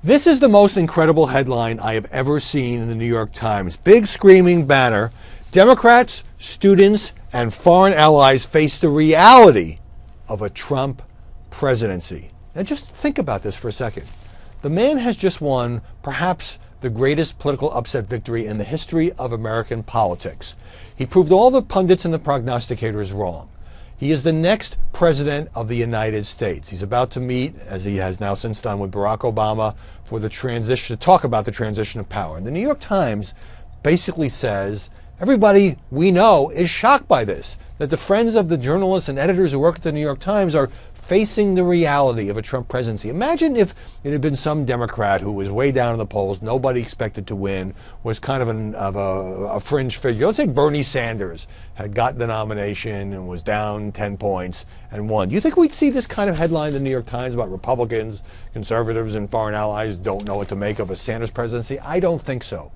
This is the most incredible headline I have ever seen in the New York Times. Big screaming banner. Democrats, students, and foreign allies face the reality of a Trump presidency. Now just think about this for a second. The man has just won perhaps the greatest political upset victory in the history of American politics. He proved all the pundits and the prognosticators wrong. He is the next president of the United States. He's about to meet, as he has now since done with Barack Obama, for the transition, to talk about the transition of power. And the New York Times basically says everybody we know is shocked by this, that the friends of the journalists and editors who work at the New York Times are facing the reality of a Trump presidency. Imagine if it had been some Democrat who was way down in the polls, nobody expected to win, was kind of a fringe figure. Let's say Bernie Sanders had gotten the nomination and was down 10 points and won. Do you think we'd see this kind of headline in the New York Times about Republicans, conservatives, and foreign allies don't know what to make of a Sanders presidency? I don't think so.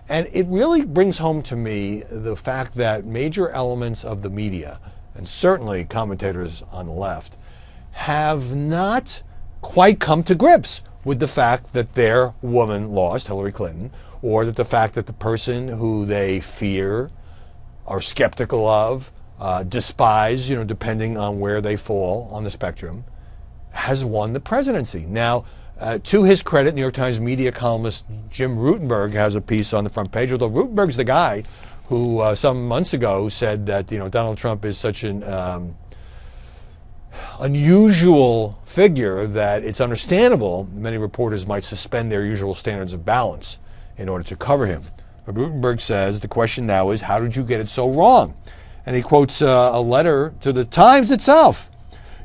And it really brings home to me the fact that major elements of the media, and certainly commentators on the left, have not quite come to grips with the fact that their woman lost, Hillary Clinton, or that the fact that the person who they fear, are skeptical of, despise, depending on where they fall on the spectrum, has won the presidency. Now, to his credit, New York Times media columnist Jim Rutenberg has a piece on the front page, although Rutenberg's the guy who some months ago said that Donald Trump is such an unusual figure that it's understandable many reporters might suspend their usual standards of balance in order to cover him. But Rutenberg says the question now is, how did you get it so wrong? And he quotes a letter to the Times itself.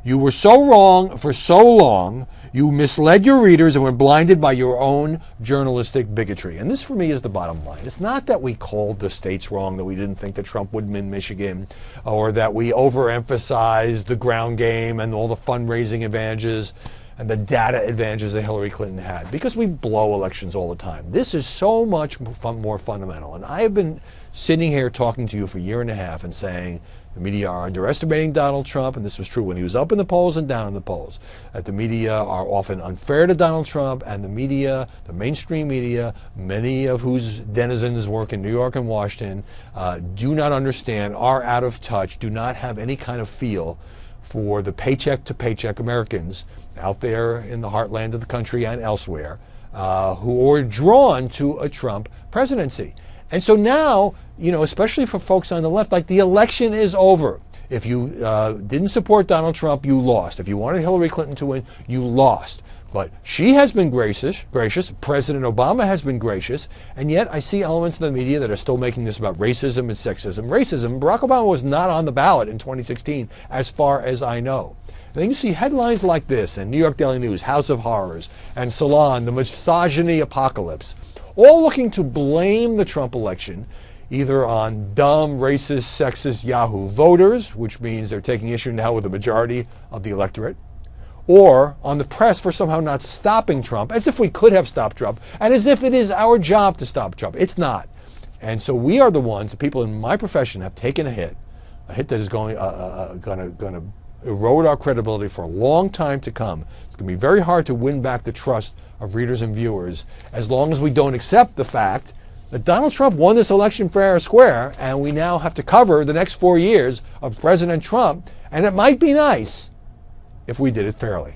You were so wrong for so long, you misled your readers and were blinded by your own journalistic bigotry. And this, for me, is the bottom line. It's not that we called the states wrong, that we didn't think that Trump would win Michigan, or that we overemphasized the ground game and all the fundraising advantages and the data advantages that Hillary Clinton had, because we blow elections all the time. This is so much more fundamental. And I have been sitting here talking to you for a year and a half and saying, the media are underestimating Donald Trump, and this was true when he was up in the polls and down in the polls. That the media are often unfair to Donald Trump, and the media, the mainstream media, many of whose denizens work in New York and Washington, do not understand, are out of touch, do not have any kind of feel for the paycheck-to-paycheck Americans out there in the heartland of the country and elsewhere, who are drawn to a Trump presidency. And so now, especially for folks on the left, like, the election is over. If you didn't support Donald Trump, you lost. If you wanted Hillary Clinton to win, you lost. But she has been gracious. President Obama has been gracious. And yet I see elements in the media that are still making this about racism and sexism. Racism, Barack Obama was not on the ballot in 2016, as far as I know. And then you see headlines like this, and New York Daily News, House of Horrors, and Salon, the misogyny apocalypse, all looking to blame the Trump election either on dumb, racist, sexist Yahoo voters, which means they're taking issue now with the majority of the electorate, or on the press for somehow not stopping Trump, as if we could have stopped Trump, and as if it is our job to stop Trump. It's not. And so we are the ones, the people in my profession, have taken a hit that is going to erode our credibility for a long time to come. It's going to be very hard to win back the trust of readers and viewers as long as we don't accept the fact that Donald Trump won this election fair and square, and we now have to cover the next 4 years of President Trump, and it might be nice if we did it fairly.